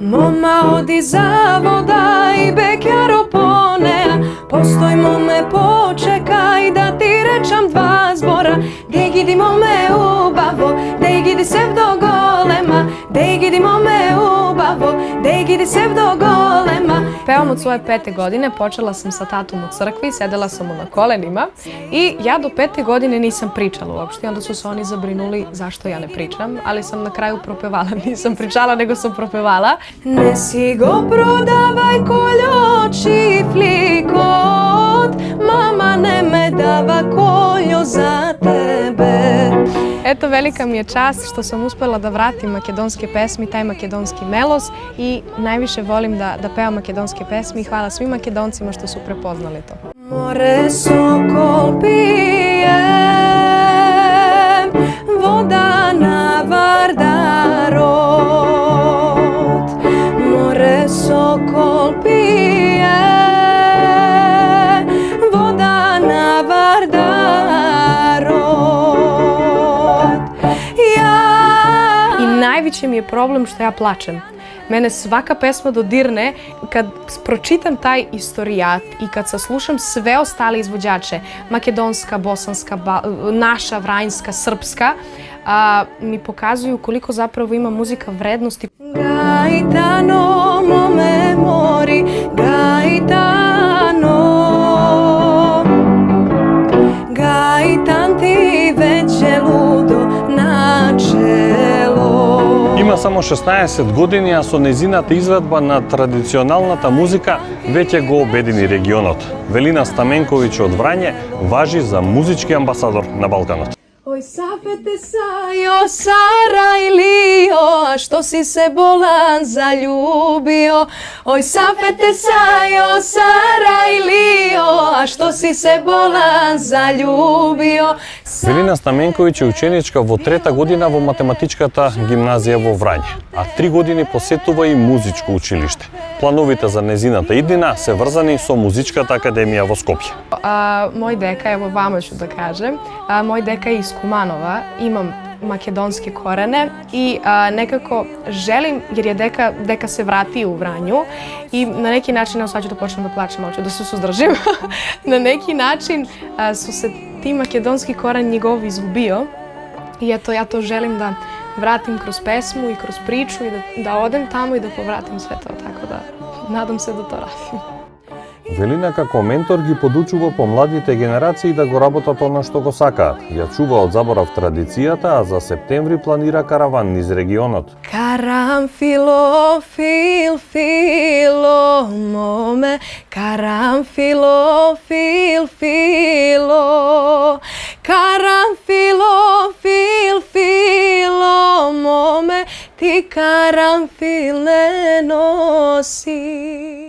Мома оди завода и бекјаро понеа, постој моме почекај да ти речам два збора. Деј гиди моме убаво, деј гиди сев до голема, деј гиди моме убаво, деј гиди сев до голема. Певам од своје 5 године, почела сам sa татом у цркви, седела сам му на коленима и ја до 5 године нисам причала уопште, онда су се они забринули зашто ја не причам, али сам на крају пропевала, нисам причала, него сам пропевала. Не си го продавај колјо чифликот, мама не ме дава колјо за тебе. Ето, велика ми е част што сум успела да вратим македонски песми, тај македонски мелос и највише волим да певам македонски песми и хвала свим македонцима што су препознали то. Море сокол пием, вода на Вардарот. Море сокол пие, вода на Вардарот. И највеќе ми е проблем што ја плачем. Мене свака песма додирне кад прочитам тај историјат и кад се слушам све остали извоđаче, македонска, босанска, наша, врајнска, српска, ми показуju колико заправо има музика вредности. Гајтано моме мори, гајтано, гајтан ти веќе лудо начело. Има само 16 години, а со незината изведба на традиционалната музика веќе го обедини регионот. Велина Стаменковиќ од Врање важи за музички амбасадор на Балканот. Ој сафете сајо, Сарајлио, а што си се болан заљубио? Ој сафете сајо, Сарајлио, а што си се болан заљубио? Велина Стаменковиќ е ученичка во 3-та година во математичката гимназија во Врање, а 3 години посетува и музичко училиште. Плановите за незината иднина се врзани со Музичката академија во Скопје. Мој дека, ево вама ќе да кажем, мој дека е из Куманова, имам македонски корене и некако желим, jer je дека се врати у Врању и на неки начин, evo sad ću da počnem da plačem, hoću da se suzdržim, na neki način su se ti македонски корен njegov izgubio i eto ja to želim da vratim kroz pesmu i kroz priču i da odem tamo i da povratim sve to, tako da nadam se da to radim. Велина како ментор ги подучува помладите генерации да го работат она што го сакаат. Ја чува од заборав традицијата, а за септември планира караван низ регионот. Карамфило, фил, фило, моме, карамфило, фил, фило, карамфило, фил, фило, моме, ти карамфил не носи.